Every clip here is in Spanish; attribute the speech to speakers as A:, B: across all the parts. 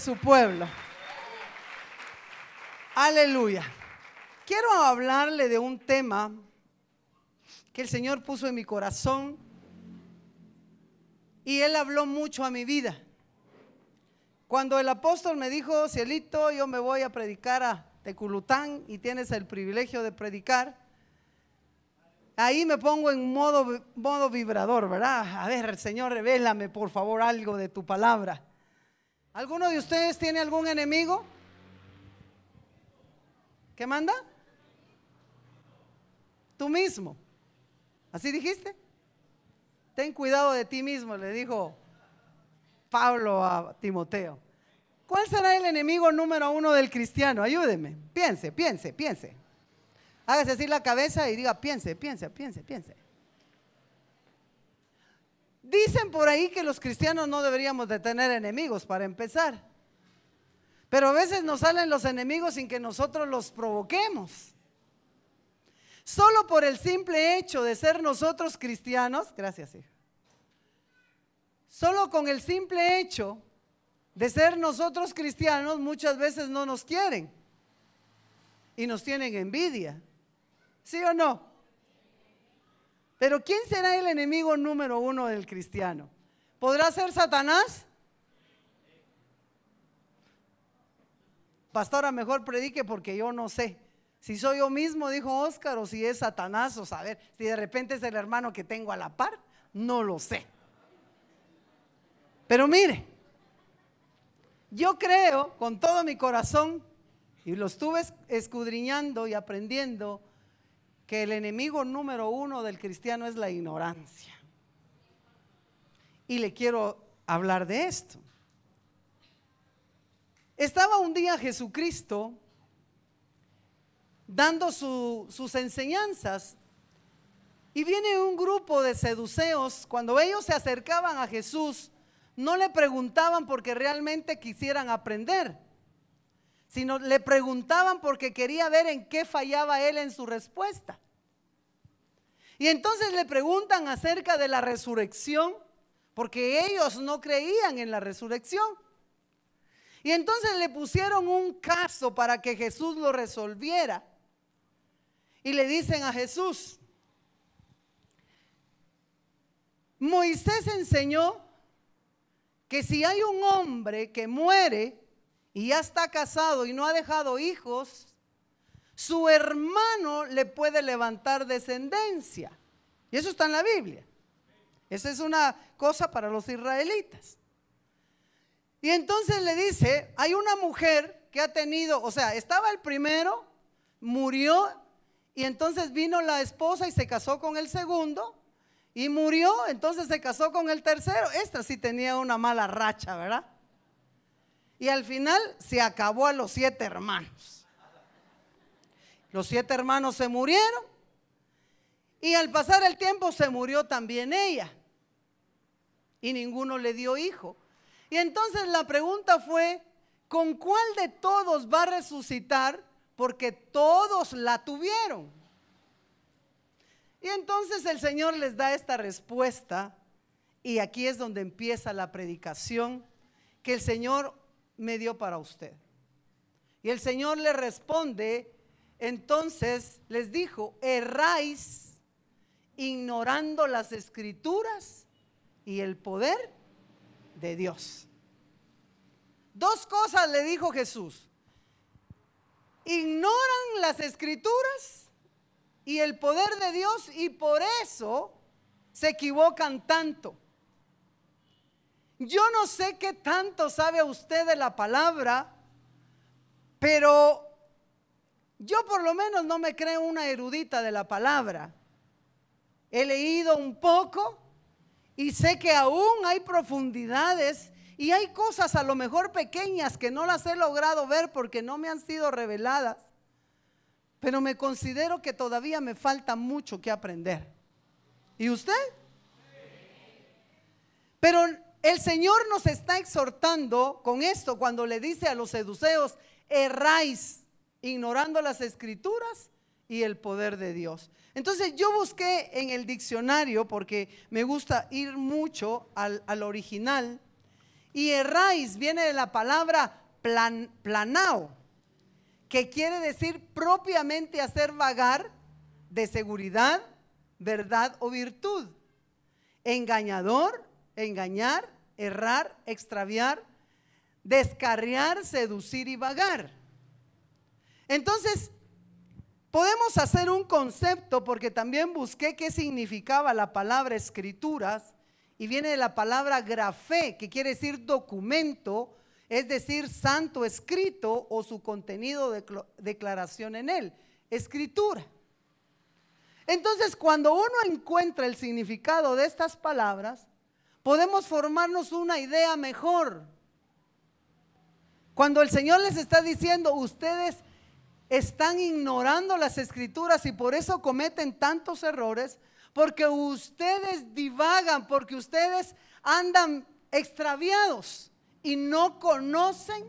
A: su pueblo. Aleluya. Quiero hablarle de un tema que el Señor puso en mi corazón y Él habló mucho a mi vida. Cuando el apóstol me dijo: Cielito, yo me voy a predicar a Teculután y tienes el privilegio de predicar, ahí me pongo en modo vibrador, ¿verdad? A ver, Señor, revélame por favor algo de tu palabra. ¿Alguno de ustedes tiene algún enemigo? ¿Qué manda? Tú mismo. ¿Así dijiste? Ten cuidado de ti mismo, le dijo Pablo a Timoteo. ¿Cuál será el enemigo número uno del cristiano? Ayúdeme, piense. Hágase así la cabeza y diga: piense. Dicen por ahí que los cristianos no deberíamos de tener enemigos, para empezar. Pero a veces nos salen los enemigos sin que nosotros los provoquemos. Solo por el simple hecho de ser nosotros cristianos, gracias hija, solo con el simple hecho de ser nosotros cristianos, muchas veces no nos quieren y nos tienen envidia. ¿Sí o no? Pero ¿quién será el enemigo número uno del cristiano? ¿Podrá ser Satanás? Pastora, mejor predique porque yo no sé si soy yo mismo, dijo Oscar, o si es Satanás, o saber si de repente es el hermano que tengo a la par. No lo sé. Pero mire, yo creo con todo mi corazón, y lo estuve escudriñando y aprendiendo, que el enemigo número uno del cristiano es la ignorancia. Y le quiero hablar de esto. Estaba un día Jesucristo dando sus enseñanzas y viene un grupo de seduceos. Cuando ellos se acercaban a Jesús, no le preguntaban porque realmente quisieran aprender, sino le preguntaban porque quería ver en qué fallaba él en su respuesta. Y entonces le preguntan acerca de la resurrección, porque ellos no creían en la resurrección. Y entonces le pusieron un caso para que Jesús lo resolviera. Y le dicen a Jesús: Moisés enseñó que si hay un hombre que muere y ya está casado y no ha dejado hijos, su hermano le puede levantar descendencia. Y eso está en la Biblia. Esa es una cosa para los israelitas. Y entonces le dice: hay una mujer que ha tenido, o sea, estaba el primero, murió, y entonces vino la esposa y se casó con el segundo, y murió, entonces se casó con el tercero. Esta sí tenía una mala racha, ¿verdad? Y al final se acabó a los 7 hermanos. Los 7 hermanos se murieron y al pasar el tiempo se murió también ella y ninguno le dio hijo. Y entonces la pregunta fue: ¿con cuál de todos va a resucitar? Porque todos la tuvieron. Y entonces el Señor les da esta respuesta, y aquí es donde empieza la predicación que el Señor me dio para usted. Y el Señor le responde, entonces les dijo: erráis ignorando las escrituras y el poder de Dios. 2 cosas le dijo Jesús: ignoran las escrituras y el poder de Dios, y por eso se equivocan tanto. Yo no sé qué tanto sabe usted de la palabra, pero yo por lo menos no me creo una erudita de la palabra. He leído un poco y sé que aún hay profundidades y hay cosas a lo mejor pequeñas que no las he logrado ver porque no me han sido reveladas, pero me considero que todavía me falta mucho que aprender. ¿Y usted? Pero el Señor nos está exhortando con esto cuando le dice a los seduceos: erráis ignorando las escrituras y el poder de Dios. Entonces yo busqué en el diccionario, porque me gusta ir mucho al original, Y erráis viene de la palabra planao, que quiere decir propiamente hacer vagar de seguridad, verdad o virtud. Engañador, engañar, errar, extraviar, descarriar, seducir y vagar. Entonces, podemos hacer un concepto, porque también busqué qué significaba la palabra escrituras, y viene de la palabra grafé, que quiere decir documento, es decir, santo escrito o su contenido de declaración en él, escritura. Entonces, cuando uno encuentra el significado de estas palabras, podemos formarnos una idea mejor. Cuando el Señor les está diciendo, ustedes están ignorando las escrituras y por eso cometen tantos errores, porque ustedes divagan, porque ustedes andan extraviados y no conocen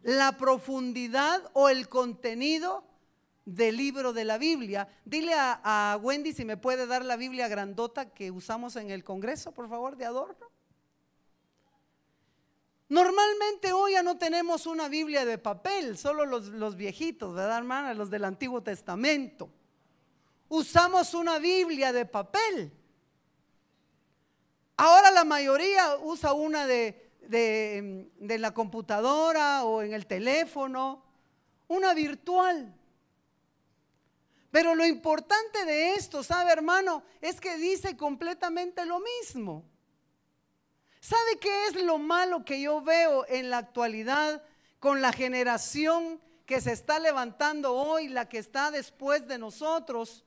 A: la profundidad o el contenido del libro de la Biblia. Dile a Wendy si me puede dar la Biblia grandota que usamos en el Congreso, por favor, de adorno. Normalmente hoy ya no tenemos una Biblia de papel, solo los viejitos, ¿verdad, hermana? Los del Antiguo Testamento. Usamos una Biblia de papel. Ahora la mayoría usa una de la computadora o en el teléfono, una virtual. Pero lo importante de esto, ¿sabe, hermano? Es que dice completamente lo mismo. ¿Sabe qué es lo malo que yo veo en la actualidad con la generación que se está levantando hoy, la que está después de nosotros?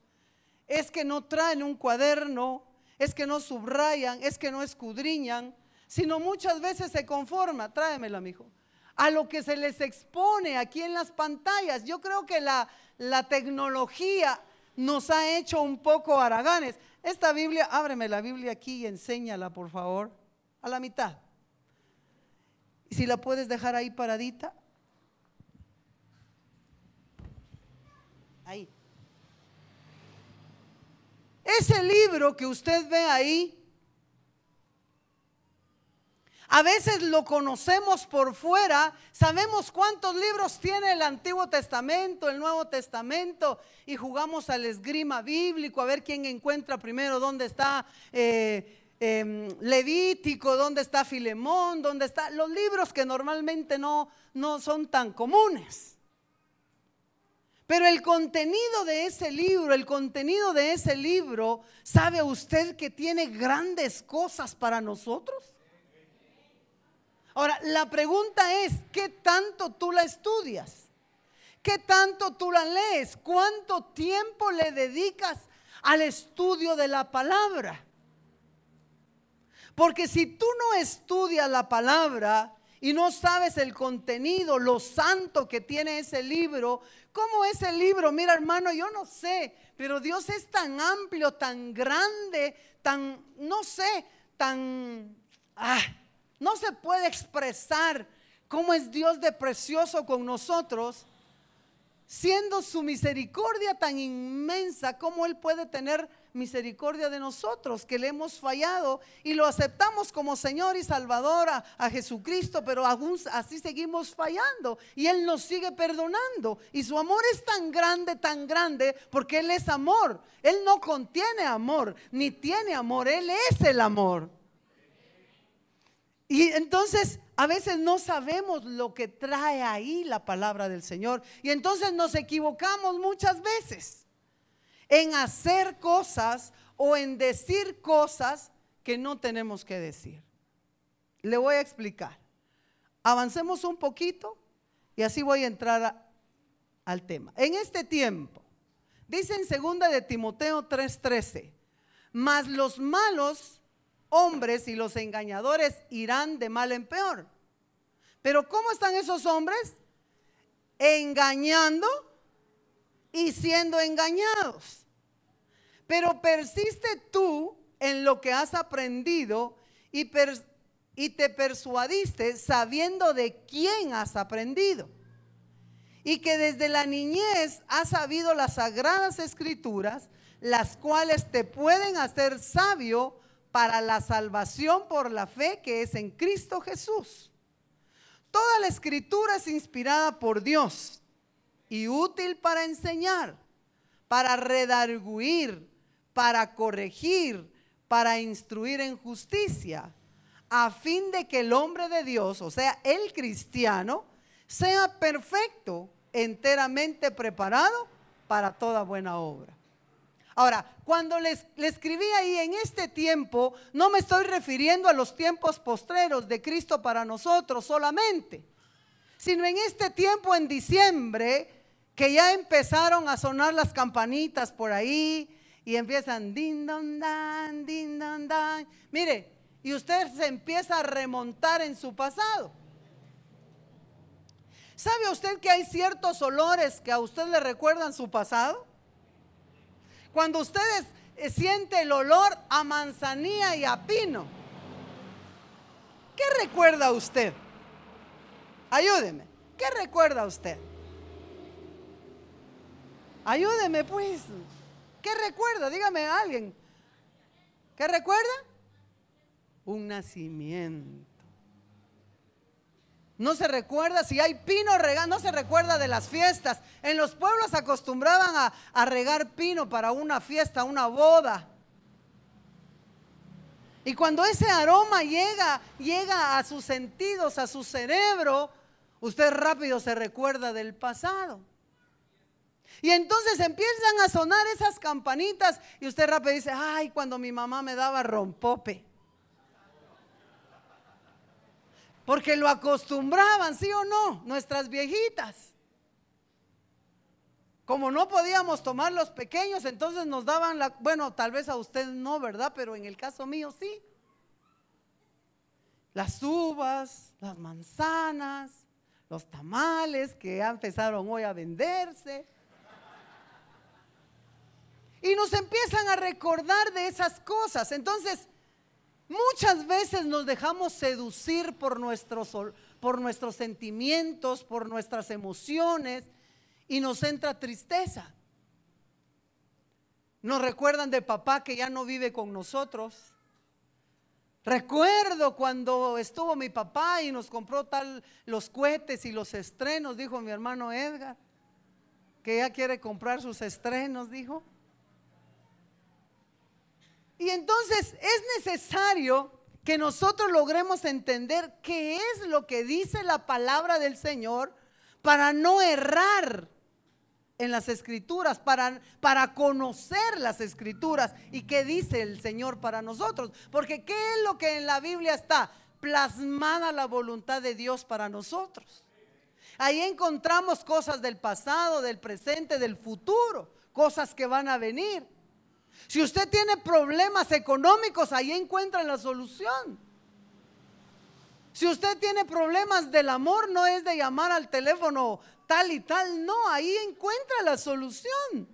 A: Es que no traen un cuaderno, es que no subrayan, es que no escudriñan, sino muchas veces se conforma, tráemela, mijo, a lo que se les expone aquí en las pantallas. Yo creo que la tecnología nos ha hecho un poco haraganes. Esta Biblia, ábreme la Biblia aquí y enséñala, por favor, a la mitad. Y si la puedes dejar ahí paradita. Ahí. Ese libro que usted ve ahí, a veces lo conocemos por fuera, sabemos cuántos libros tiene el Antiguo Testamento, el Nuevo Testamento, y jugamos al esgrima bíblico a ver quién encuentra primero dónde está Levítico, dónde está Filemón, dónde está los libros que normalmente no son tan comunes. Pero el contenido de ese libro, ¿sabe usted que tiene grandes cosas para nosotros? Ahora, la pregunta es, ¿qué tanto tú la estudias? ¿Qué tanto tú la lees? ¿Cuánto tiempo le dedicas al estudio de la palabra? Porque si tú no estudias la palabra y no sabes el contenido, lo santo que tiene ese libro, ¿cómo ese libro? Mira, hermano, yo no sé, pero Dios es tan amplio, tan grande, tan, no sé, tan, no se puede expresar cómo es Dios de precioso con nosotros, siendo su misericordia tan inmensa. ¿Cómo Él puede tener misericordia de nosotros que le hemos fallado y lo aceptamos como Señor y Salvador a Jesucristo, pero aún así seguimos fallando y Él nos sigue perdonando? Y su amor es tan grande, porque Él es amor. Él no contiene amor, ni tiene amor, Él es el amor. Y entonces a veces no sabemos lo que trae ahí la palabra del Señor, y entonces nos equivocamos muchas veces en hacer cosas o en decir cosas que no tenemos que decir. Le voy a explicar. Avancemos un poquito y así voy a entrar al tema. En este tiempo, dice en 2 de Timoteo 3:13, mas los malos hombres y los engañadores irán de mal en peor. Pero ¿cómo están esos hombres? Engañando y siendo engañados. Pero persiste tú en lo que has aprendido y te persuadiste sabiendo de quién has aprendido, y que desde la niñez has sabido las sagradas escrituras, las cuales te pueden hacer sabio para la salvación por la fe que es en Cristo Jesús. Toda la escritura es inspirada por Dios y útil para enseñar, para redarguir, para corregir, para instruir en justicia, a fin de que el hombre de Dios, o sea, el cristiano, sea perfecto, enteramente preparado para toda buena obra. Ahora, cuando le escribí ahí en este tiempo, no me estoy refiriendo a los tiempos postreros de Cristo para nosotros solamente, sino en este tiempo en diciembre, que ya empezaron a sonar las campanitas por ahí y empiezan din don dan, din don dan. Mire, y usted se empieza a remontar en su pasado. ¿Sabe usted que hay ciertos olores que a usted le recuerdan su pasado? Cuando ustedes siente el olor a manzanilla y a pino, ¿qué recuerda usted? Ayúdeme, ¿qué recuerda usted? Ayúdeme pues. ¿Qué recuerda? Dígame a alguien. ¿Qué recuerda? Un nacimiento. No se recuerda si hay pino regado, no se recuerda de las fiestas. En los pueblos acostumbraban a regar pino para una fiesta, una boda. Y cuando ese aroma llega a sus sentidos, a su cerebro, usted rápido se recuerda del pasado. Y entonces empiezan a sonar esas campanitas y usted rápido dice, ay, cuando mi mamá me daba rompope. Porque lo acostumbraban, ¿sí o no? Nuestras viejitas. Como no podíamos tomar los pequeños, entonces nos daban bueno, tal vez a usted no, ¿verdad? Pero en el caso mío sí. Las uvas, las manzanas, los tamales que ya empezaron hoy a venderse. Y nos empiezan a recordar de esas cosas. Entonces, muchas veces nos dejamos seducir por nuestros sentimientos, por nuestras emociones, y nos entra tristeza. Nos recuerdan de papá que ya no vive con nosotros. Recuerdo cuando estuvo mi papá y nos compró los cohetes y los estrenos, dijo mi hermano Edgar, que ya quiere comprar sus estrenos, dijo. Y entonces es necesario que nosotros logremos entender qué es lo que dice la palabra del Señor para no errar en las escrituras, para conocer las escrituras y qué dice el Señor para nosotros. Porque ¿qué es lo que en la Biblia está? Plasmada la voluntad de Dios para nosotros. Ahí encontramos cosas del pasado, del presente, del futuro, cosas que van a venir. Si usted tiene problemas económicos, ahí encuentra la solución. Si usted tiene problemas del amor, no es de llamar al teléfono tal y tal, no, ahí encuentra la solución.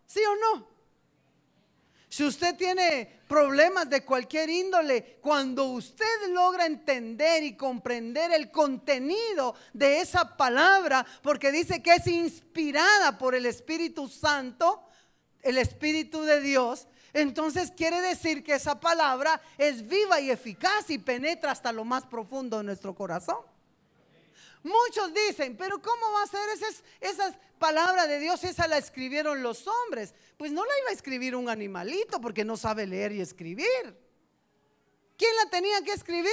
A: ¿Sí o no? Si usted tiene problemas de cualquier índole, cuando usted logra entender y comprender el contenido de esa palabra, porque dice que es inspirada por el Espíritu Santo, el Espíritu de Dios, entonces quiere decir que esa palabra es viva y eficaz y penetra hasta lo más profundo de nuestro corazón. Muchos dicen, pero ¿cómo va a ser esa palabra de Dios? Esa la escribieron los hombres. Pues no la iba a escribir un animalito porque no sabe leer y escribir. ¿Quién la tenía que escribir?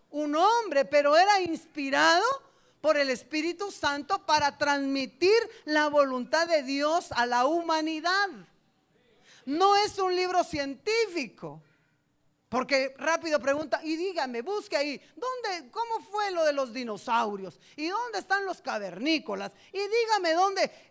A: Un hombre, pero era inspirado por el Espíritu Santo para transmitir la voluntad de Dios a la humanidad. No es un libro científico, porque rápido pregunta, y dígame, busque ahí, ¿cómo fue lo de los dinosaurios? ¿Y dónde están los cavernícolas? Y dígame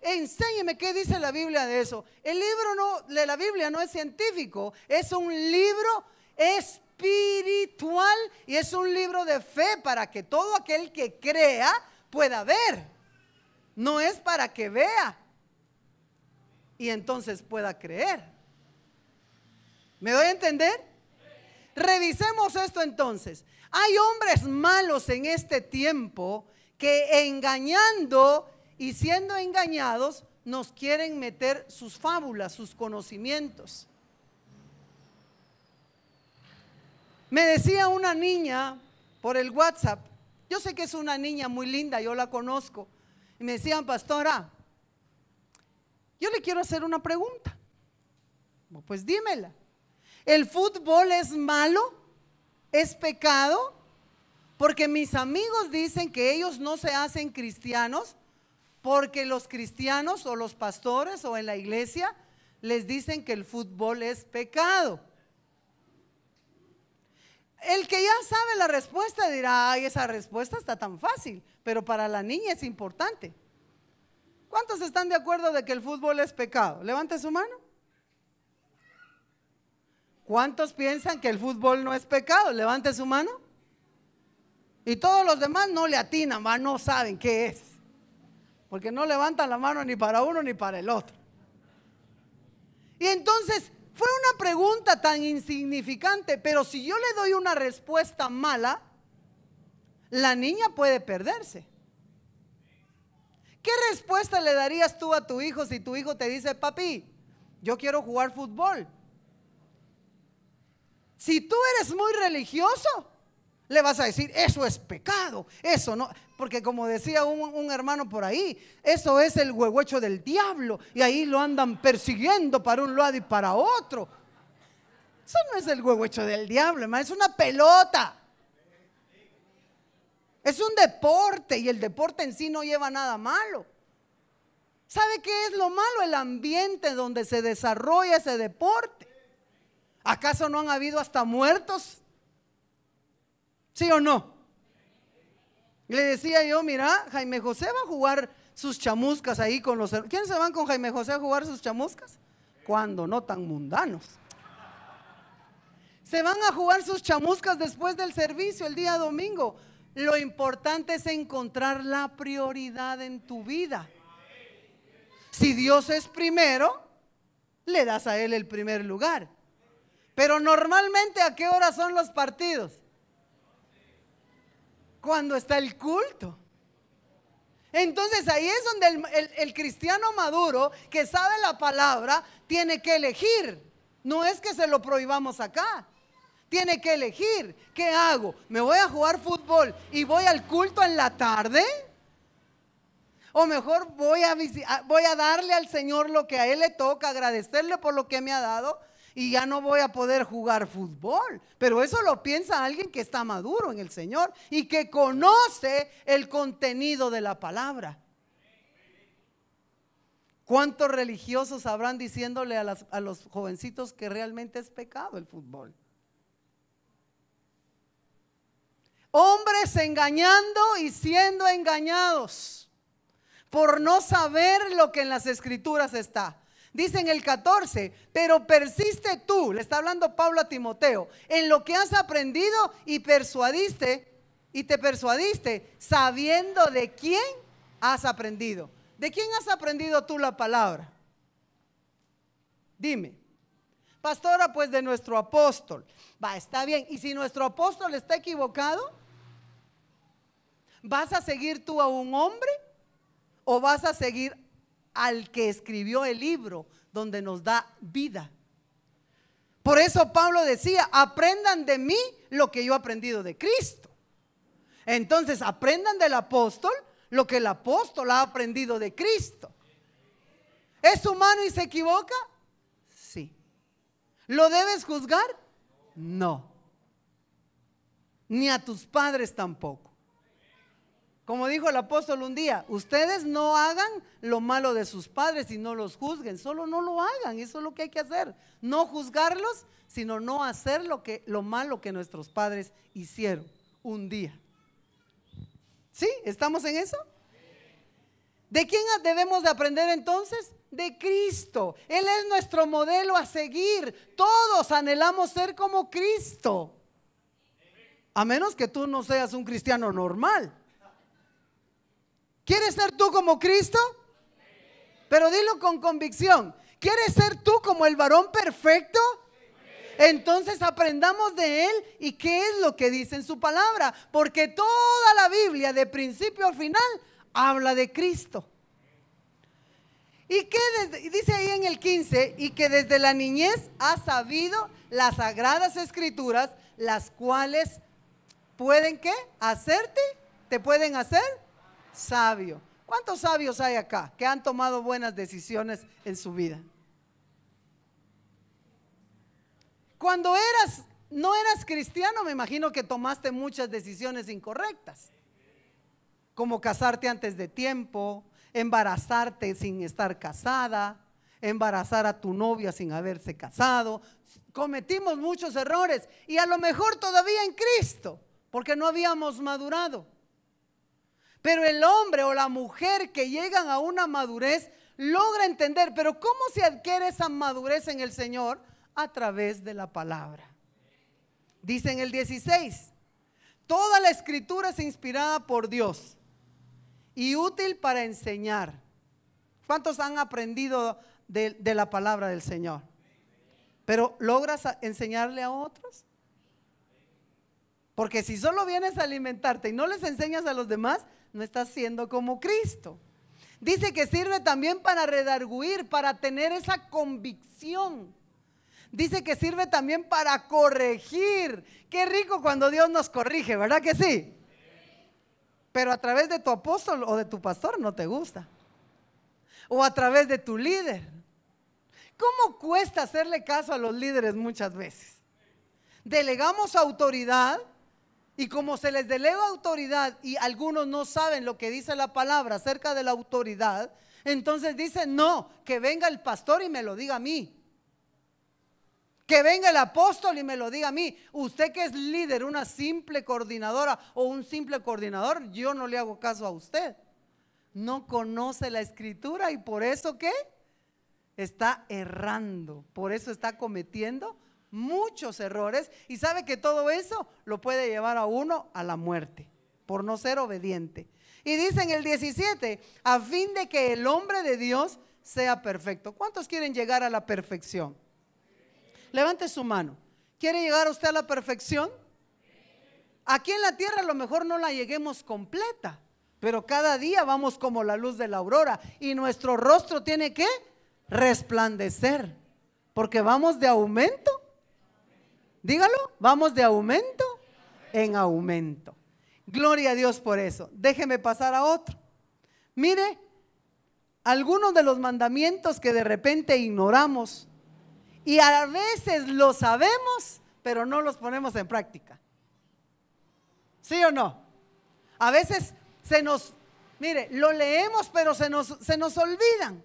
A: enséñeme qué dice la Biblia de eso. El libro de la Biblia no es científico, es un libro espiritual y es un libro de fe para que todo aquel que crea pueda ver. No es para que vea y entonces pueda creer. ¿Me doy a entender? Revisemos esto entonces. Hay hombres malos en este tiempo que engañando y siendo engañados nos quieren meter sus fábulas, sus conocimientos. Me decía una niña por el WhatsApp, yo sé que es una niña muy linda, yo la conozco, y me decían: pastora, yo le quiero hacer una pregunta. Pues dímela. ¿El fútbol es malo? ¿Es pecado? Porque mis amigos dicen que ellos no se hacen cristianos porque los cristianos o los pastores o en la iglesia les dicen que el fútbol es pecado. El que ya sabe la respuesta dirá: ay, esa respuesta está tan fácil, pero para la niña es importante. ¿Cuántos están de acuerdo de que el fútbol es pecado? Levante su mano. ¿Cuántos piensan que el fútbol no es pecado? Levante su mano. Y todos los demás no le atinan, no saben qué es, porque no levantan la mano ni para uno ni para el otro. Y entonces fue una pregunta tan insignificante, pero si yo le doy una respuesta mala, la niña puede perderse. ¿Qué respuesta le darías tú a tu hijo si tu hijo te dice: papi, yo quiero jugar fútbol? Si tú eres muy religioso, le vas a decir: eso es pecado, eso no, porque como decía un hermano por ahí, eso es el huehuecho del diablo y ahí lo andan persiguiendo para un lado y para otro. Eso no es el huehuecho del diablo, hermano, es una pelota. Es un deporte y el deporte en sí no lleva nada malo. ¿Sabe qué es lo malo? El ambiente donde se desarrolla ese deporte. ¿Acaso no han habido hasta muertos? ¿Sí o no? Le decía yo: mira, Jaime José va a jugar sus chamuscas ahí con los... ¿Quiénes se van con Jaime José a jugar sus chamuscas? Cuando no tan mundanos. Se van a jugar sus chamuscas después del servicio el día domingo. Lo importante es encontrar la prioridad en tu vida. Si Dios es primero, le das a Él el primer lugar. Pero normalmente, ¿a qué hora son los partidos? Cuando está el culto. Entonces ahí es donde el cristiano maduro que sabe la palabra tiene que elegir. No es que se lo prohibamos acá. Tiene que elegir. ¿Qué hago? ¿Me voy a jugar fútbol y voy al culto en la tarde? O mejor voy a darle al Señor lo que a Él le toca, agradecerle por lo que me ha dado, y ya no voy a poder jugar fútbol. Pero eso lo piensa alguien que está maduro en el Señor y que conoce el contenido de la palabra. ¿Cuántos religiosos habrán diciéndole a los jovencitos que realmente es pecado el fútbol? Hombres engañando y siendo engañados por no saber lo que en las escrituras está. Dice en el 14: pero persiste tú, le está hablando Pablo a Timoteo, en lo que has aprendido y te persuadiste, sabiendo de quién has aprendido. ¿De quién has aprendido tú la palabra? Dime. Pastora, pues de nuestro apóstol. Está bien. ¿Y si nuestro apóstol está equivocado? ¿Vas a seguir tú a un hombre o vas a seguir al que escribió el libro donde nos da vida? Por eso Pablo decía: aprendan de mí lo que yo he aprendido de Cristo. Entonces aprendan del apóstol lo que el apóstol ha aprendido de Cristo. ¿Es humano y se equivoca? Sí. ¿Lo debes juzgar? No. Ni a tus padres tampoco. Como dijo el apóstol un día: ustedes no hagan lo malo de sus padres y no los juzguen, solo no lo hagan. Eso es lo que hay que hacer, no juzgarlos, sino no hacer lo malo que nuestros padres hicieron un día. ¿Sí? ¿Estamos en eso? ¿De quién debemos de aprender entonces? De Cristo. Él es nuestro modelo a seguir. Todos anhelamos ser como Cristo, a menos que tú no seas un cristiano normal. ¿Quieres ser tú como Cristo? Pero dilo con convicción. ¿Quieres ser tú como el varón perfecto? Entonces aprendamos de Él y qué es lo que dice en su palabra, porque toda la Biblia de principio al final habla de Cristo. Y dice ahí en el 15: y que desde la niñez ha sabido las sagradas escrituras, las cuales pueden ¿qué? Hacerte, te pueden hacer sabio. ¿Cuántos sabios hay acá que han tomado buenas decisiones en su vida? Cuando no eras cristiano, me imagino que tomaste muchas decisiones incorrectas, como casarte antes de tiempo, embarazarte sin estar casada, embarazar a tu novia sin haberse casado. Cometimos muchos errores y a lo mejor todavía en Cristo, porque no habíamos madurado. Pero el hombre o la mujer que llegan a una madurez logra entender, pero ¿cómo se adquiere esa madurez en el Señor? A través de la palabra. Dice en el 16, toda la escritura es inspirada por Dios y útil para enseñar. ¿Cuántos han aprendido de la palabra del Señor? Pero ¿logras enseñarle a otros? Porque si solo vienes a alimentarte y no les enseñas a los demás, no estás siendo como Cristo. Dice que sirve también para redarguir, para tener esa convicción. Dice que sirve también para corregir. Qué rico cuando Dios nos corrige, ¿verdad que sí? Pero a través de tu apóstol o de tu pastor no te gusta. O a través de tu líder. ¿Cómo cuesta hacerle caso a los líderes muchas veces? Delegamos autoridad y como se les delega autoridad y algunos no saben lo que dice la palabra acerca de la autoridad, entonces dicen no, que venga el pastor y me lo diga a mí. Que venga el apóstol y me lo diga a mí. Usted que es líder, una simple coordinadora o un simple coordinador, yo no le hago caso a usted. No conoce la escritura y por eso ¿qué? Está errando, por eso está cometiendo muchos errores y sabe que todo eso lo puede llevar a uno a la muerte por no ser obediente. Y dice en el 17, a fin de que el hombre de Dios sea perfecto. ¿Cuántos quieren llegar a la perfección? Levante su mano. ¿Quiere llegar usted a la perfección? Aquí en la tierra a lo mejor no la lleguemos completa, pero cada día vamos como la luz de la aurora y nuestro rostro tiene que resplandecer, porque vamos de aumento. Dígalo, vamos de aumento en aumento. Gloria a Dios por eso. Déjeme pasar a otro. Mire, algunos de los mandamientos que de repente ignoramos y a veces lo sabemos, pero no los ponemos en práctica. ¿Sí o no? A veces mire, lo leemos, pero se nos olvidan.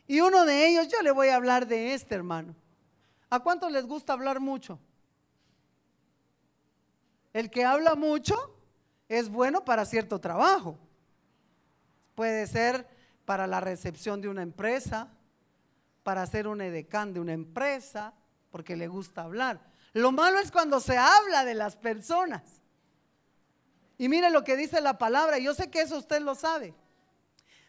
A: Y uno de ellos, yo le voy a hablar de este, hermano. ¿A cuántos les gusta hablar mucho? El que habla mucho es bueno para cierto trabajo. Puede ser para la recepción de una empresa, para ser un edecán de una empresa, porque le gusta hablar. Lo malo es cuando se habla de las personas. Y mire lo que dice la palabra, yo sé que eso usted lo sabe.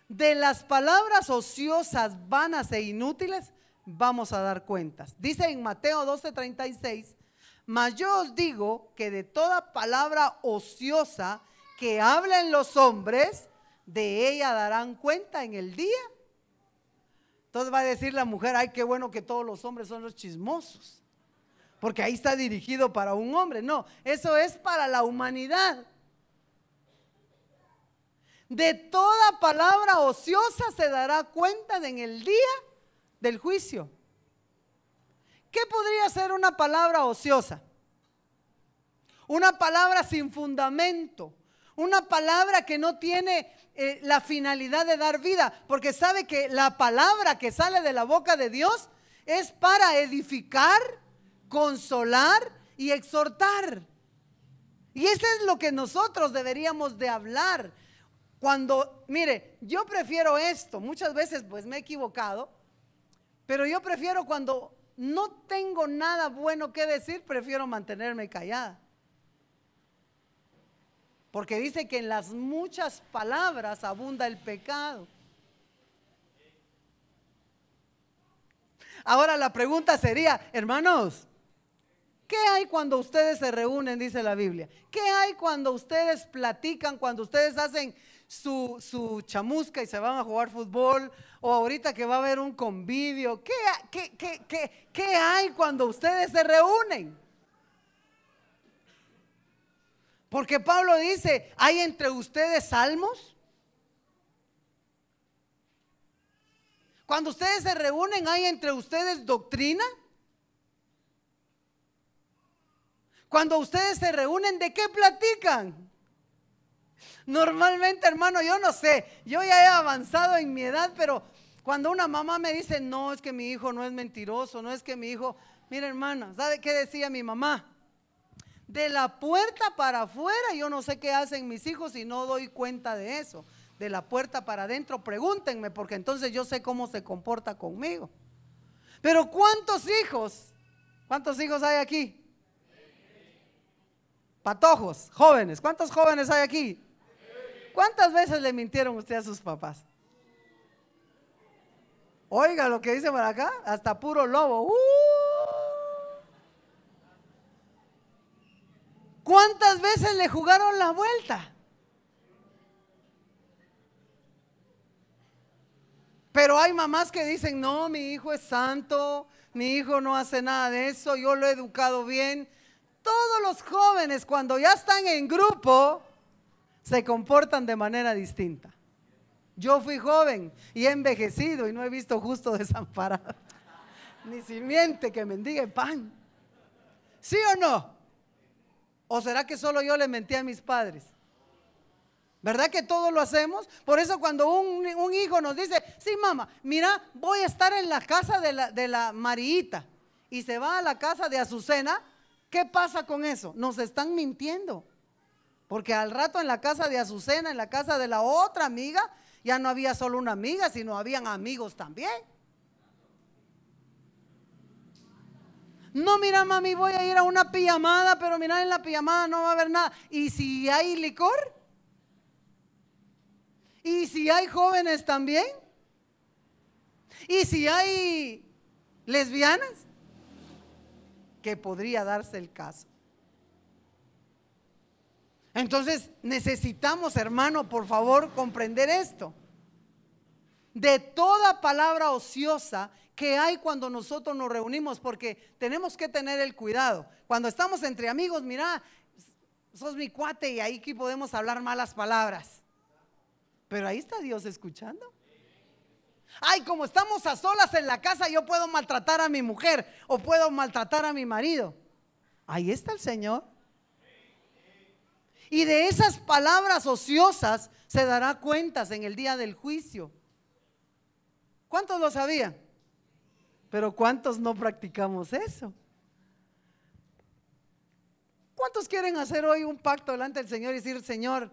A: De las palabras ociosas, vanas e inútiles, vamos a dar cuentas. Dice en Mateo 12:36, mas yo os digo que de toda palabra ociosa que hablen los hombres, de ella darán cuenta en el día. Entonces va a decir la mujer, ay, qué bueno que todos los hombres son los chismosos, porque ahí está dirigido para un hombre. No, eso es para la humanidad. De toda palabra ociosa se dará cuenta en el día del juicio. ¿Qué podría ser una palabra ociosa? Una palabra sin fundamento, una palabra que no tiene la finalidad de dar vida, porque sabe que la palabra que sale de la boca de Dios es para edificar, consolar y exhortar. Y eso es lo que nosotros deberíamos de hablar. Cuando, mire, yo prefiero esto, muchas veces pues me he equivocado, pero yo prefiero cuando no tengo nada bueno que decir, prefiero mantenerme callada. Porque dice que en las muchas palabras abunda el pecado. Ahora la pregunta sería, hermanos, ¿qué hay cuando ustedes se reúnen? Dice la Biblia. ¿Qué hay cuando ustedes platican, cuando ustedes hacen su chamusca y se van a jugar fútbol? O ahorita que va a haber un convivio. ¿Qué hay cuando ustedes se reúnen? Porque Pablo dice, ¿hay entre ustedes salmos? Cuando ustedes se reúnen, ¿hay entre ustedes doctrina? Cuando ustedes se reúnen, ¿de qué platican? Normalmente, hermano, yo no sé, yo ya he avanzado en mi edad, pero cuando una mamá me dice, no, es que mi hijo no es mentiroso, no es que mi hijo, mira hermana, ¿sabe qué decía mi mamá? De la puerta para afuera, yo no sé qué hacen mis hijos y no doy cuenta de eso. De la puerta para adentro, pregúntenme, porque entonces yo sé cómo se comporta conmigo. Pero ¿cuántos hijos hay aquí? Patojos, jóvenes, ¿cuántos jóvenes hay aquí? ¿Cuántas veces le mintieron usted a sus papás? Oiga lo que dice por acá, hasta puro lobo. ¿Cuántas veces le jugaron la vuelta? Pero hay mamás que dicen, no, mi hijo es santo, mi hijo no hace nada de eso, yo lo he educado bien. Todos los jóvenes cuando ya están en grupo se comportan de manera distinta. Yo fui joven y he envejecido y no he visto justo desamparado, ni simiente que mendigue pan. ¿Sí o no? ¿O será que solo yo le mentí a mis padres? ¿Verdad que todos lo hacemos? Por eso cuando un hijo nos dice, sí mamá, mira, voy a estar en la casa de la Mariita, y se va a la casa de Azucena, ¿qué pasa con eso? Nos están mintiendo, porque al rato en la casa de Azucena, en la casa de la otra amiga, ya no había solo una amiga, sino habían amigos también. No, mira mami, voy a ir a una pijamada, pero mira, en la pijamada no va a haber nada. ¿Y si hay licor? ¿Y si hay jóvenes también? ¿Y si hay lesbianas? Que podría darse el caso. Entonces necesitamos, hermano, por favor, comprender esto. De toda palabra ociosa que hay cuando nosotros nos reunimos, porque tenemos que tener el cuidado. Cuando estamos entre amigos, mira, sos mi cuate y ahí que podemos hablar malas palabras. Pero ahí está Dios escuchando. Ay, como estamos a solas en la casa, yo puedo maltratar a mi mujer o puedo maltratar a mi marido. Ahí está el Señor. Y de esas palabras ociosas se dará cuentas en el día del juicio. ¿Cuántos lo sabían? Pero ¿cuántos no practicamos eso? ¿Cuántos quieren hacer hoy un pacto delante del Señor y decir, Señor,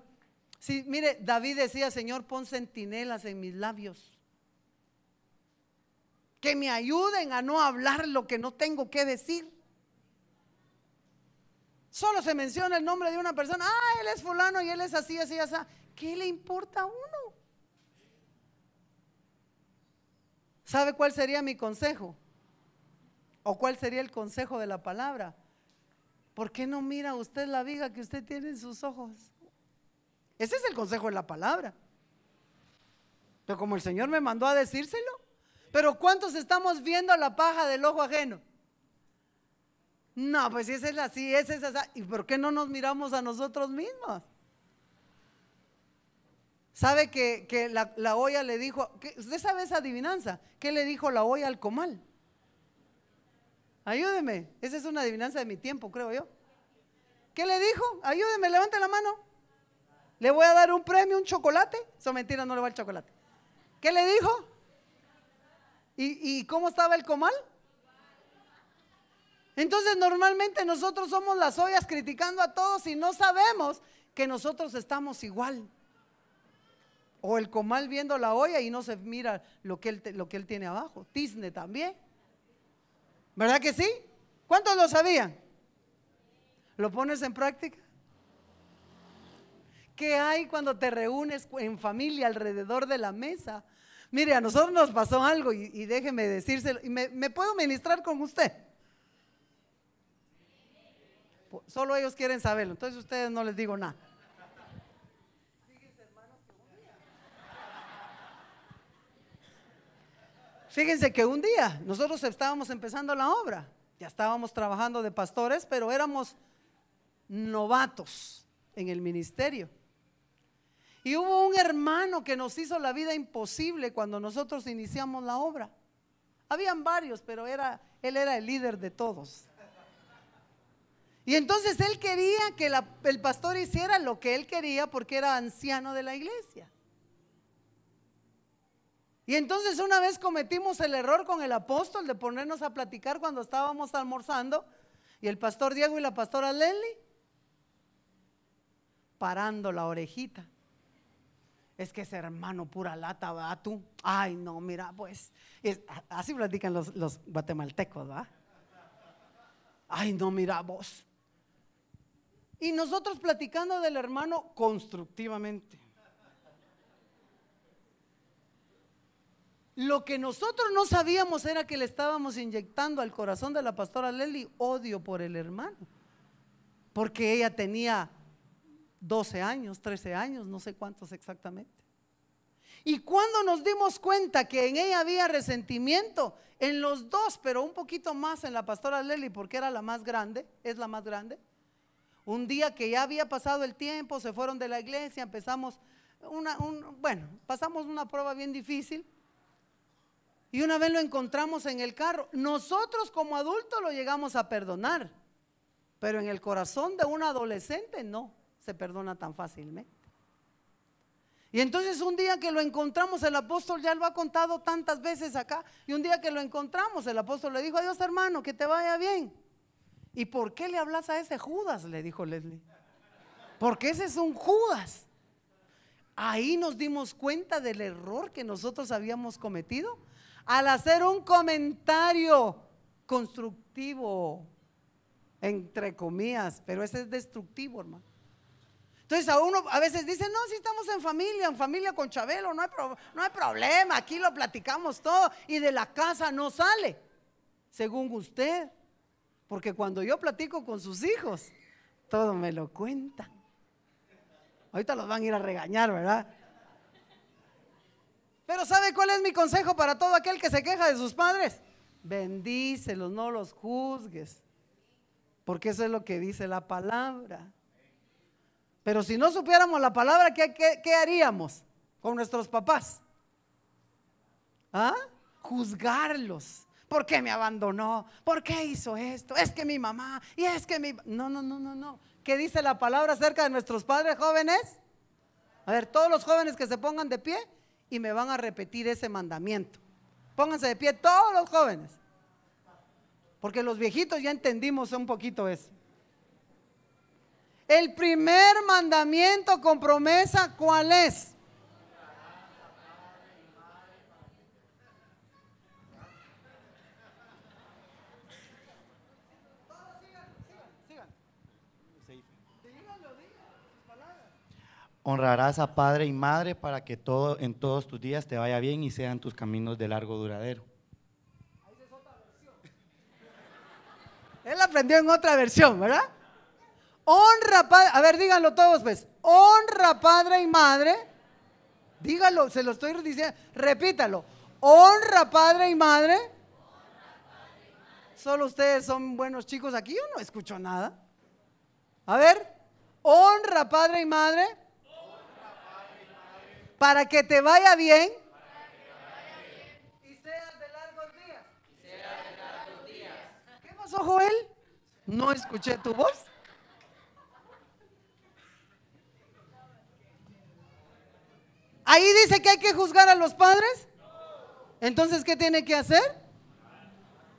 A: sí, mire, David decía, Señor, pon centinelas en mis labios, que me ayuden a no hablar lo que no tengo que decir? Solo se menciona el nombre de una persona, él es fulano y él es así, así, así. ¿Qué le importa a uno? ¿Sabe cuál sería mi consejo? ¿O cuál sería el consejo de la palabra? ¿Por qué no mira usted la viga que usted tiene en sus ojos? Ese es el consejo de la palabra. Pero como el Señor me mandó a decírselo. Pero ¿cuántos estamos viendo la paja del ojo ajeno? No, pues esa es así, esa es así. ¿Y por qué no nos miramos a nosotros mismos? ¿Sabe que la olla le dijo, usted sabe esa adivinanza? ¿Qué le dijo la olla al comal? Ayúdeme, esa es una adivinanza de mi tiempo, creo yo. ¿Qué le dijo? Ayúdeme, levante la mano. Le voy a dar un premio, un chocolate. Eso mentira, no le va el chocolate. ¿Qué le dijo? ¿Y cómo estaba el comal? Entonces normalmente nosotros somos las ollas criticando a todos y no sabemos que nosotros estamos igual. O el comal viendo la olla y no se mira lo que él tiene abajo. Tizne también. ¿Verdad que sí? ¿Cuántos lo sabían? ¿Lo pones en práctica? ¿Qué hay cuando te reúnes en familia alrededor de la mesa? Mire, a nosotros nos pasó algo y déjeme decírselo. Y me puedo ministrar con usted. Solo ellos quieren saberlo, entonces a ustedes no les digo nada. Fíjense que un día nosotros estábamos empezando la obra, ya estábamos trabajando de pastores, pero éramos novatos. en el ministerio. Y hubo un hermano que nos hizo la vida imposible cuando nosotros iniciamos la obra. Habían varios, pero él era el líder de todos. Y entonces él quería que el pastor hiciera lo que él quería porque era anciano de la iglesia. Y entonces una vez cometimos el error con el apóstol de ponernos a platicar cuando estábamos almorzando, y el pastor Diego y la pastora Leslie parando la orejita. Es que ese hermano pura lata, ¿va tú? Ay, no, mira, pues así platican los guatemaltecos, ¿va? Ay, no, mira vos. Y nosotros platicando del hermano constructivamente. Lo que nosotros no sabíamos era que le estábamos inyectando al corazón de la pastora Leslie odio por el hermano, porque ella tenía 12 años, 13 años, no sé cuántos exactamente. Y cuando nos dimos cuenta que en ella había resentimiento, en los dos, pero un poquito más en la pastora Leslie, porque era la más grande, es la más grande. Un día que ya había pasado el tiempo, se fueron de la iglesia, empezamos pasamos una prueba bien difícil. Y una vez lo encontramos en el carro. Nosotros como adultos lo llegamos a perdonar, pero en el corazón de un adolescente no se perdona tan fácilmente. Y entonces un día que lo encontramos, el apóstol ya lo ha contado tantas veces acá, y un día que lo encontramos, el apóstol le dijo: adiós hermano, que te vaya bien. ¿Y por qué le hablas a ese Judas?, le dijo Leslie. Porque ese es un Judas. Ahí nos dimos cuenta del error que nosotros habíamos cometido al hacer un comentario constructivo, entre comillas, pero ese es destructivo, hermano. Entonces a uno a veces dice: no, si estamos en familia con Chabelo, no hay problema, aquí lo platicamos todo y de la casa no sale, según usted. Porque cuando yo platico con sus hijos, todo me lo cuentan. Ahorita los van a ir a regañar, ¿verdad? Pero ¿sabe cuál es mi consejo para todo aquel que se queja de sus padres? Bendícelos, no los juzgues, porque eso es lo que dice la palabra. Pero si no supiéramos la palabra, ¿qué haríamos con nuestros papás? ¿Ah? Juzgarlos. ¿Por qué me abandonó? ¿Por qué hizo esto? Es que mi mamá, y es que mi... No. ¿Qué dice la palabra acerca de nuestros padres, jóvenes? A ver, todos los jóvenes que se pongan de pie y me van a repetir ese mandamiento. Pónganse de pie todos los jóvenes, porque los viejitos ya entendimos un poquito eso. El primer mandamiento con promesa, ¿cuál es?
B: Honrarás a padre y madre para que en todos tus días te vaya bien y sean tus caminos de largo duradero.
A: Él aprendió en otra versión, ¿verdad? Honra padre, a ver, díganlo todos pues. Honra padre y madre. Dígalo, se lo estoy diciendo, repítalo. Honra padre y madre. Solo ustedes son buenos chicos aquí, yo no escucho nada. A ver, honra padre y madre. Para que te vaya bien y seas de largos días. ¿Qué pasó, Joel? No escuché tu voz. Ahí dice que hay que juzgar a los padres. Entonces, ¿qué tiene que hacer?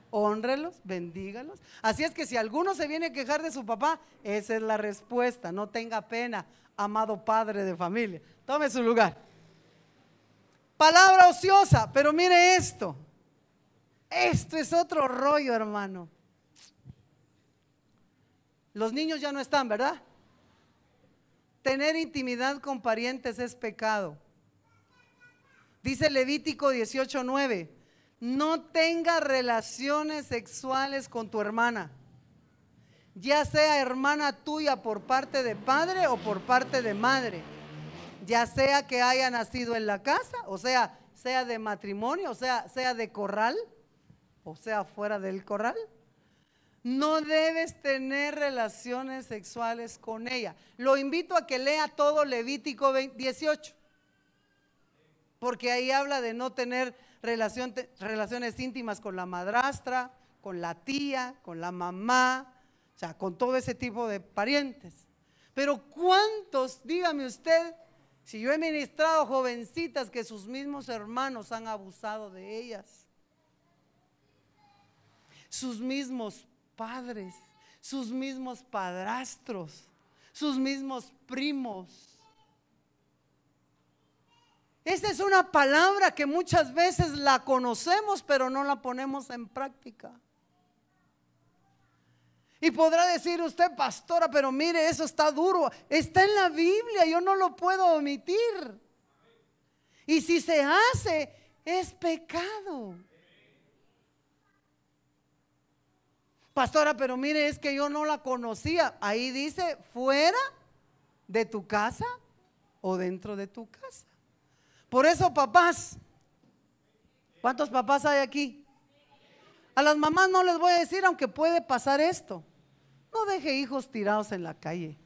A: Hónrelos, bendígalos. Así es que si alguno se viene a quejar de su papá, esa es la respuesta. No tenga pena, amado padre de familia. Tome su lugar. Palabra ociosa, pero mire esto. Esto es otro rollo, hermano. Los niños ya no están, ¿verdad? Tener intimidad con parientes es pecado. Dice Levítico 18:9: no tengas relaciones sexuales con tu hermana, ya sea hermana tuya por parte de padre o por parte de madre, ya sea que haya nacido en la casa, o sea de matrimonio, o sea de corral, o sea fuera del corral. No debes tener relaciones sexuales con ella. Lo invito a que lea todo Levítico 18, porque ahí habla de no tener relaciones íntimas con la madrastra, con la tía, con la mamá, o sea, con todo ese tipo de parientes. Pero ¿cuántos, dígame usted, si yo he ministrado jovencitas que sus mismos hermanos han abusado de ellas? Sus mismos padres, sus mismos padrastros, sus mismos primos. Esa es una palabra que muchas veces la conocemos, pero no la ponemos en práctica. Y podrá decir usted, pastora, pero mire, eso está duro. Está en la Biblia, yo no lo puedo omitir. Y si se hace, es pecado. Pastora, pero mire, es que yo no la conocía. Ahí dice, fuera de tu casa o dentro de tu casa. Por eso, papás, ¿cuántos papás hay aquí? A las mamás no les voy a decir, aunque puede pasar esto. No deje hijos tirados en la calle.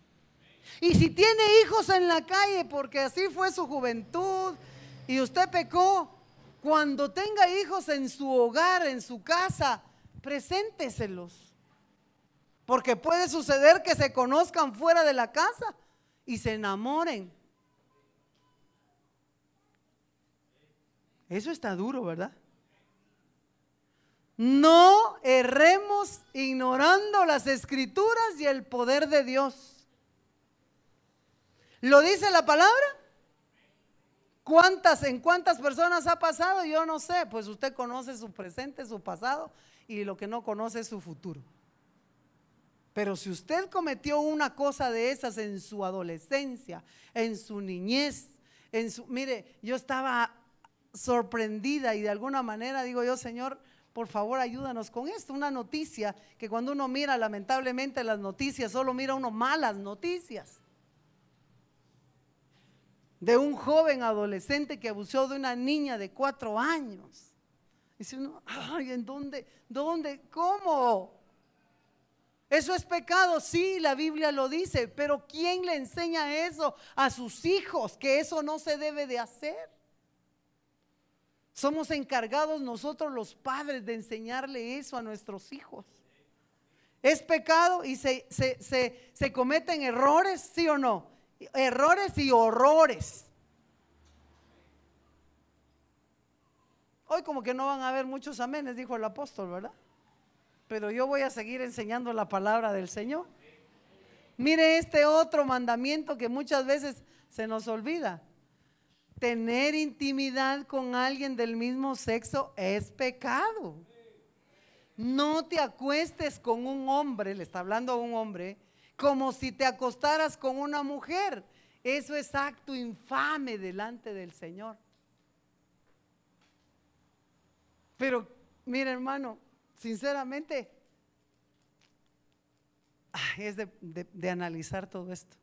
A: Y si tiene hijos en la calle, porque así fue su juventud y usted pecó, cuando tenga hijos en su hogar, en su casa, presénteselos. Porque puede suceder que se conozcan fuera de la casa y se enamoren. Eso está duro, ¿verdad? No erremos ignorando las escrituras y el poder de Dios. ¿Lo dice la palabra? ¿En cuántas personas ha pasado? Yo no sé, pues usted conoce su presente, su pasado, y lo que no conoce es su futuro. Pero si usted cometió una cosa de esas en su adolescencia, en su niñez, mire, yo estaba sorprendida y de alguna manera digo yo, Señor, por favor ayúdanos con esto. Una noticia que cuando uno mira, lamentablemente las noticias, solo mira uno malas noticias. De un joven adolescente que abusó de una niña de 4 años. Dice uno, ay, ¿en dónde? ¿Dónde? ¿Cómo? ¿Eso es pecado? Sí, la Biblia lo dice, pero ¿quién le enseña eso a sus hijos? Que eso no se debe de hacer. Somos encargados nosotros los padres de enseñarle eso a nuestros hijos. ¿Es pecado y se cometen errores, sí o no? Errores y horrores. Hoy como que no van a haber muchos amenes, dijo el apóstol, ¿verdad? Pero yo voy a seguir enseñando la palabra del Señor. Mire este otro mandamiento que muchas veces se nos olvida. Tener intimidad con alguien del mismo sexo es pecado. No te acuestes con un hombre, le está hablando a un hombre, como si te acostaras con una mujer. Eso es acto infame delante del Señor. Pero mire, hermano, sinceramente es de analizar todo esto.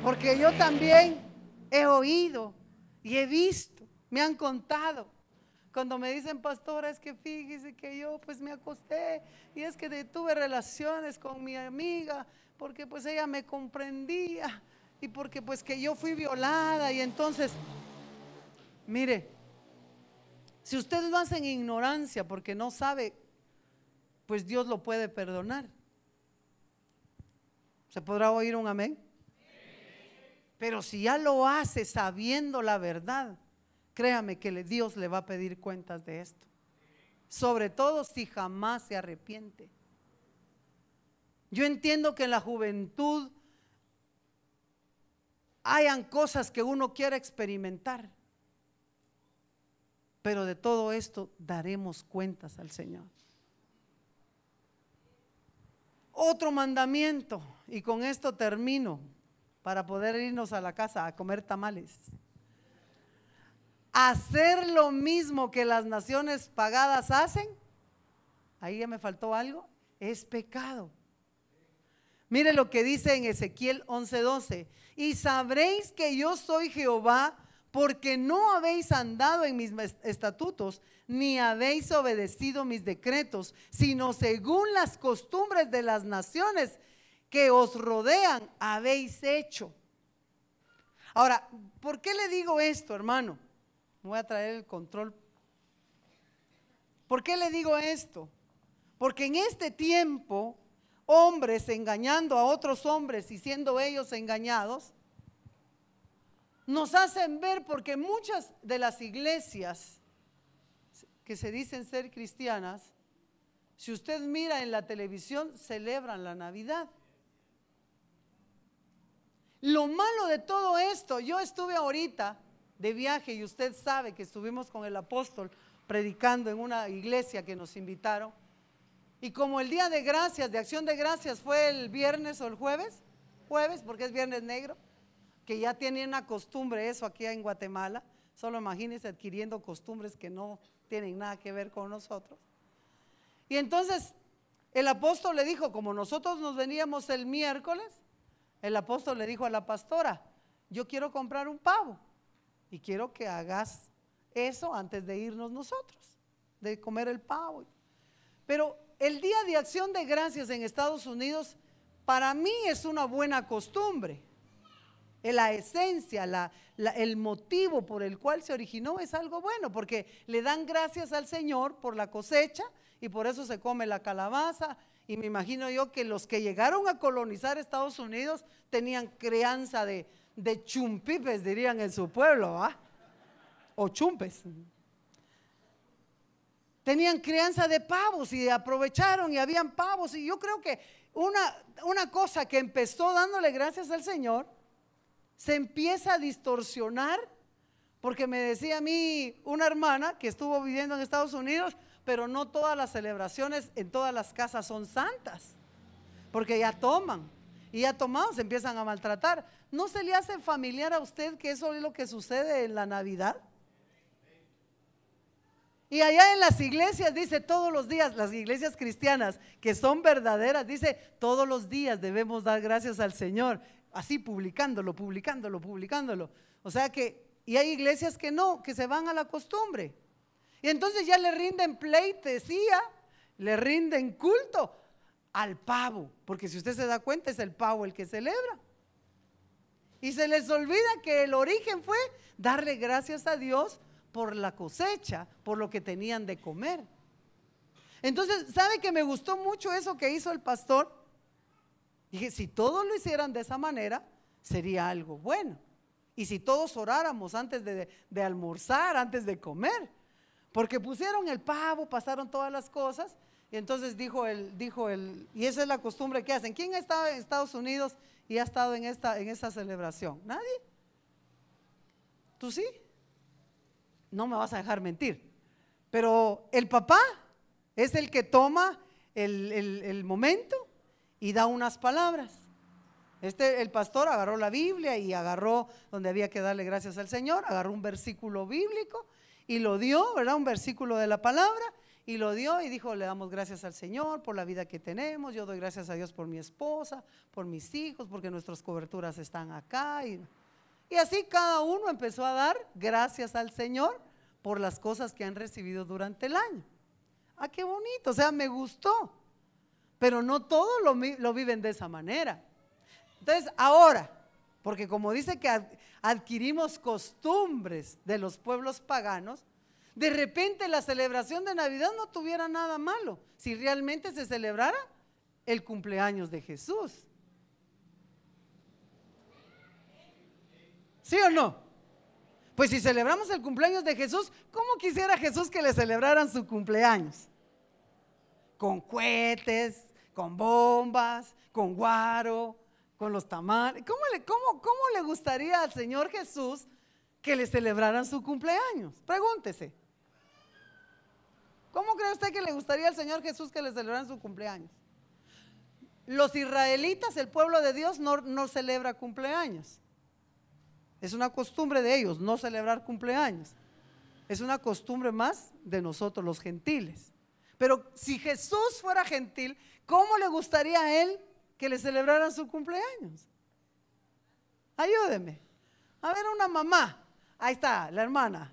A: Porque yo también he oído y he visto, me han contado. Cuando me dicen, pastora, es que fíjese que yo pues me acosté y es que tuve relaciones con mi amiga porque pues ella me comprendía y porque pues que yo fui violada y entonces, mire, si usted lo hace en ignorancia porque no sabe, pues Dios lo puede perdonar. ¿Se podrá oír un amén? Pero si ya lo hace sabiendo la verdad, créame que Dios le va a pedir cuentas de esto. Sobre todo si jamás se arrepiente. Yo entiendo que en la juventud hayan cosas que uno quiera experimentar, pero de todo esto daremos cuentas al Señor. Otro mandamiento, y con esto termino, para poder irnos a la casa a comer tamales. Hacer lo mismo que las naciones pagadas hacen, ahí ya me faltó algo, es pecado. Mire lo que dice en Ezequiel 11:12: y sabréis que yo soy Jehová porque no habéis andado en mis estatutos, ni habéis obedecido mis decretos, sino según las costumbres de las naciones que os rodean habéis hecho. Ahora, ¿por qué le digo esto, hermano? Voy a traer el control. ¿Por qué le digo esto? Porque en este tiempo, hombres engañando a otros hombres y siendo ellos engañados, nos hacen ver, porque muchas de las iglesias que se dicen ser cristianas, si usted mira en la televisión, celebran la Navidad. Lo malo de todo esto, yo estuve ahorita de viaje y usted sabe que estuvimos con el apóstol predicando en una iglesia que nos invitaron, y como el día de gracias, de acción de gracias, fue el viernes o el jueves, porque es viernes negro, que ya tienen una costumbre eso aquí en Guatemala, solo imagínense adquiriendo costumbres que no tienen nada que ver con nosotros. Y entonces el apóstol le dijo, como nosotros nos veníamos el miércoles, el apóstol le dijo a la pastora, yo quiero comprar un pavo y quiero que hagas eso antes de irnos nosotros, de comer el pavo. Pero el día de acción de gracias en Estados Unidos para mí es una buena costumbre. La esencia, el motivo por el cual se originó es algo bueno, porque le dan gracias al Señor por la cosecha y por eso se come la calabaza. Y me imagino yo que los que llegaron a colonizar Estados Unidos tenían crianza de chumpipes, dirían en su pueblo, ¿ah? O chumpes. Tenían crianza de pavos y aprovecharon y habían pavos. Y yo creo que una cosa que empezó dándole gracias al Señor se empieza a distorsionar, porque me decía a mí una hermana que estuvo viviendo en Estados Unidos, pero no todas las celebraciones en todas las casas son santas, porque ya toman, y ya tomados se empiezan a maltratar. ¿No se le hace familiar a usted que eso es lo que sucede en la Navidad? Y allá en las iglesias dice todos los días, las iglesias cristianas que son verdaderas, dice todos los días debemos dar gracias al Señor, así publicándolo. O sea que, y hay iglesias que no, que se van a la costumbre. Y entonces ya le rinden pleitesía, le rinden culto al pavo, porque si usted se da cuenta es el pavo el que celebra. Y se les olvida que el origen fue darle gracias a Dios por la cosecha, por lo que tenían de comer. Entonces, ¿sabe que me gustó mucho eso que hizo el pastor? Dije, si todos lo hicieran de esa manera, sería algo bueno. Y si todos oráramos antes de almorzar, antes de comer, porque pusieron el pavo, pasaron todas las cosas, y entonces dijo él, y esa es la costumbre que hacen. ¿Quién ha estado en Estados Unidos y ha estado en esta celebración? ¿Nadie? ¿Tú sí? No me vas a dejar mentir. Pero el papá es el que toma el momento y da unas palabras. El pastor agarró la Biblia y agarró donde había que darle gracias al Señor, agarró un versículo bíblico y lo dio, ¿verdad? Un versículo de la palabra, y lo dio y dijo, le damos gracias al Señor por la vida que tenemos, yo doy gracias a Dios por mi esposa, por mis hijos, porque nuestras coberturas están acá. Y así cada uno empezó a dar gracias al Señor por las cosas que han recibido durante el año. Ah, qué bonito, o sea, me gustó. Pero no todos lo viven de esa manera. Entonces ahora, porque como dice que adquirimos costumbres de los pueblos paganos, de repente la celebración de Navidad no tuviera nada malo si realmente se celebrara el cumpleaños de Jesús. ¿Sí o no? Pues si celebramos el cumpleaños de Jesús, ¿cómo quisiera Jesús que le celebraran su cumpleaños? Con cohetes, con bombas, con guaro, con los tamales. ¿Cómo le gustaría al Señor Jesús que le celebraran su cumpleaños? Pregúntese. ¿Cómo cree usted que le gustaría al Señor Jesús que le celebraran su cumpleaños? Los israelitas, el pueblo de Dios, no celebra cumpleaños. Es una costumbre de ellos no celebrar cumpleaños. Es una costumbre más de nosotros los gentiles. Pero si Jesús fuera gentil, ¿cómo le gustaría a él que le celebraran su cumpleaños? Ayúdeme. A ver, una mamá, Ahí está, la hermana.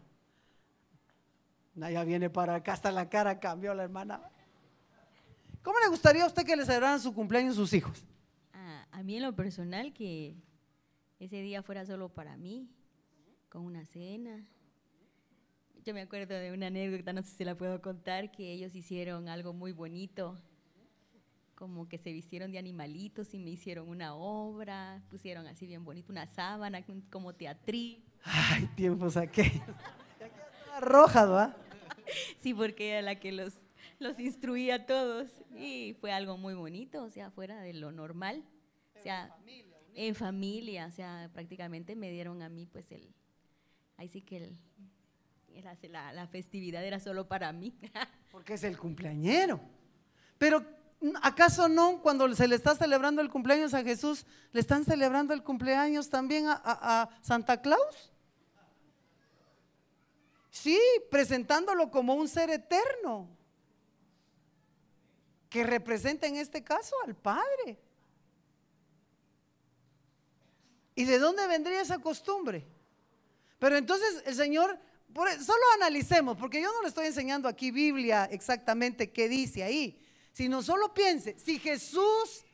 A: Ya viene para acá, hasta la cara cambió la hermana. ¿Cómo le gustaría a usted que le celebraran su cumpleaños sus hijos?
C: A mí en lo personal que ese día fuera solo para mí, con una cena. Yo me acuerdo de una anécdota, no sé si la puedo contar, que ellos hicieron algo muy bonito, como que se vistieron de animalitos y me hicieron una obra, pusieron así bien bonito, una sábana como teatril.
A: Ay, tiempos aquellos. Rojas, ¿va?
C: Sí, porque era la que los instruía a todos y fue algo muy bonito, o sea, fuera de lo normal. O sea, en familia, o sea, prácticamente me dieron a mí, pues, ahí sí que la festividad era solo para mí.
A: Porque es el cumpleañero. Pero, ¿acaso no, cuando se le está celebrando el cumpleaños a Jesús, le están celebrando el cumpleaños también a Santa Claus? Sí, presentándolo como un ser eterno, que representa en este caso al Padre. ¿Y de dónde vendría esa costumbre? Pero entonces el Señor, solo analicemos, porque yo no le estoy enseñando aquí Biblia exactamente qué dice ahí, sino solo piense, si Jesús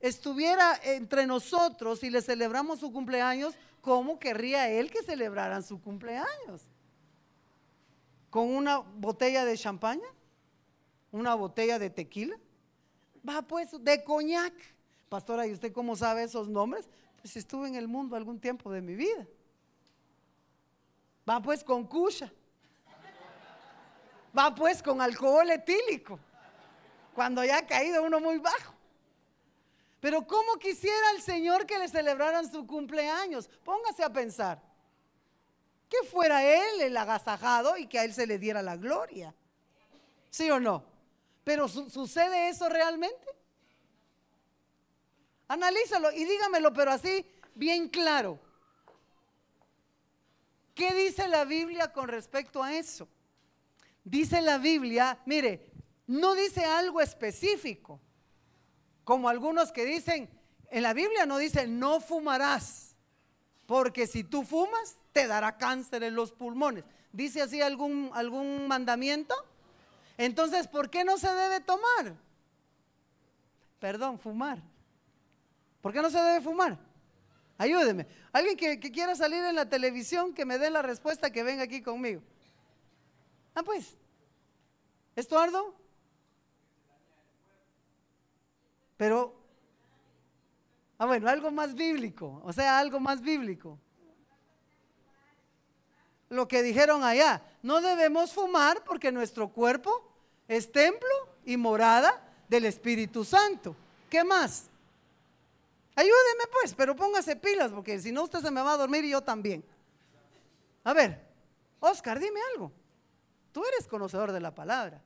A: estuviera entre nosotros y le celebramos su cumpleaños, ¿cómo querría Él que celebraran su cumpleaños? ¿Con una botella de champaña? ¿Una botella de tequila? Va pues, de coñac. Pastora, ¿y usted cómo sabe esos nombres? Pues estuve en el mundo algún tiempo de mi vida. Va pues con cucha. Va pues con alcohol etílico, cuando ya ha caído uno muy bajo. Pero ¿cómo quisiera el Señor que le celebraran su cumpleaños? Póngase a pensar. Que fuera Él el agasajado y que a Él se le diera la gloria. ¿Sí o no? Pero ¿sucede eso realmente? Analízalo y dígamelo, pero así bien claro. ¿Qué dice la Biblia con respecto a eso? Dice la Biblia, mire, no dice algo específico, como algunos que dicen, en la Biblia no dice no fumarás, porque si tú fumas te dará cáncer en los pulmones. ¿Dice así algún mandamiento? Entonces, ¿por qué no se debe tomar? Perdón, fumar. ¿Por qué no se debe fumar? Ayúdeme. Alguien que quiera salir en la televisión, que me dé la respuesta, que venga aquí conmigo. Ah, pues, ¿Estuardo? Pero, bueno, algo más bíblico, o sea, algo más bíblico. Lo que dijeron allá, no debemos fumar porque nuestro cuerpo es templo y morada del Espíritu Santo. ¿Qué más? Ayúdeme pues, pero póngase pilas, porque si no usted se me va a dormir y yo también. A ver, Oscar, dime algo. Tú eres conocedor de la palabra.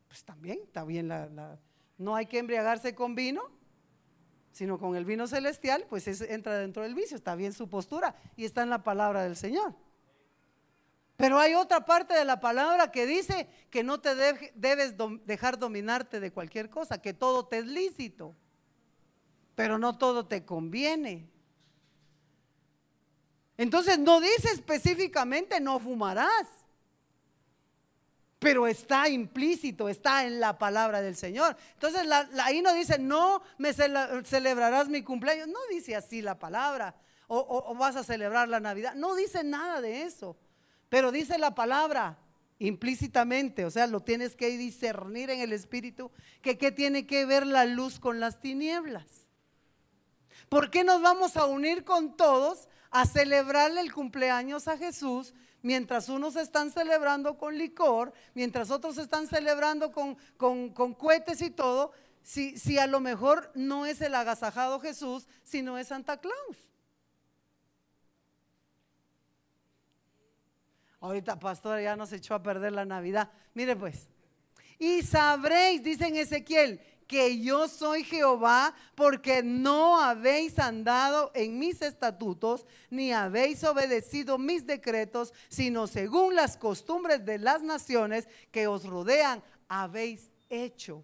A: Pues también, está bien no hay que embriagarse con vino, sino con el vino celestial, pues entra dentro del vicio, está bien su postura y está en la palabra del Señor. Pero hay otra parte de la palabra que dice que no te debes dejar dominarte de cualquier cosa, que todo te es lícito, pero no todo te conviene. Entonces no dice específicamente no fumarás, pero está implícito, está en la palabra del Señor. Entonces ahí no dice no me celebrarás mi cumpleaños, no dice así la palabra, o vas a celebrar la Navidad, no dice nada de eso. Pero dice la palabra implícitamente, o sea, lo tienes que discernir en el espíritu, que qué tiene que ver la luz con las tinieblas. ¿Por qué nos vamos a unir con todos a celebrarle el cumpleaños a Jesús, mientras unos están celebrando con licor, mientras otros están celebrando con cohetes y todo, si a lo mejor no es el agasajado Jesús, sino es Santa Claus? Ahorita, pastor, ya nos echó a perder la Navidad. Mire pues, y sabréis, dice en Ezequiel, que yo soy Jehová, porque no habéis andado en mis estatutos, ni habéis obedecido mis decretos, sino según las costumbres de las naciones que os rodean, habéis hecho.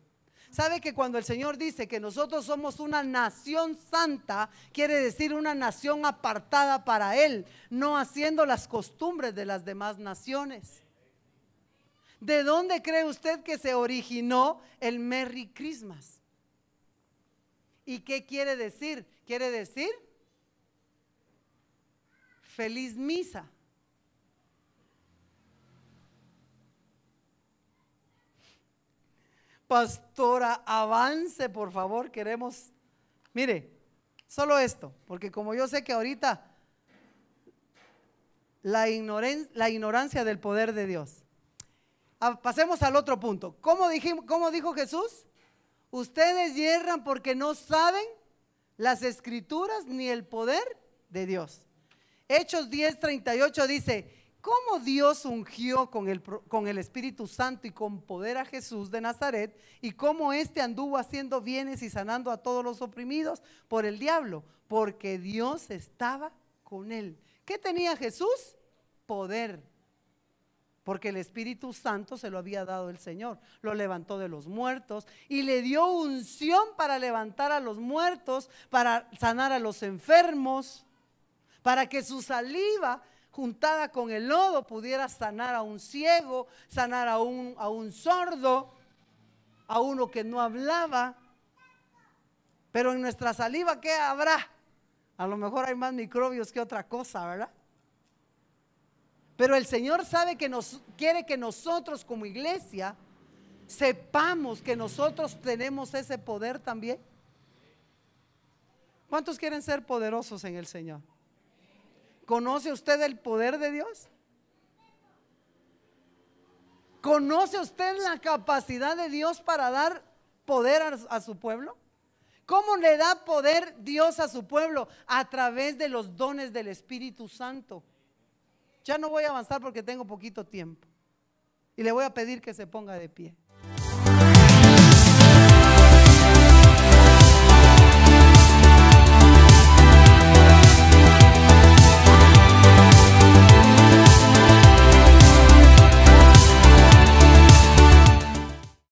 A: ¿Sabe que cuando el Señor dice que nosotros somos una nación santa, quiere decir una nación apartada para Él, no haciendo las costumbres de las demás naciones? ¿De dónde cree usted que se originó el Merry Christmas? ¿Y qué quiere decir? Quiere decir feliz misa. Pastora, avance, por favor, queremos. Mire, solo esto, porque como yo sé que ahorita la ignorancia del poder de Dios. Pasemos al otro punto. ¿Cómo dijo Jesús? Ustedes yerran porque no saben las escrituras ni el poder de Dios. Hechos 10:38 dice: ¿cómo Dios ungió con el Espíritu Santo y con poder a Jesús de Nazaret? Y cómo éste anduvo haciendo bienes y sanando a todos los oprimidos por el diablo, porque Dios estaba con él. ¿Qué tenía Jesús? Poder, porque el Espíritu Santo se lo había dado el Señor. Lo levantó de los muertos y le dio unción para levantar a los muertos, para sanar a los enfermos, para que su saliva juntada con el lodo pudiera sanar a un ciego, sanar a un sordo, a uno que no hablaba. Pero en nuestra saliva, ¿qué habrá? A lo mejor hay más microbios que otra cosa, ¿verdad? Pero el Señor sabe que quiere que nosotros como iglesia sepamos que nosotros tenemos ese poder también. ¿Cuántos quieren ser poderosos en el Señor? ¿Conoce usted el poder de Dios? ¿Conoce usted la capacidad de Dios para dar poder a su pueblo? ¿Cómo le da poder Dios a su pueblo? A través de los dones del Espíritu Santo. Ya no voy a avanzar porque tengo poquito tiempo. Y le voy a pedir que se ponga de pie.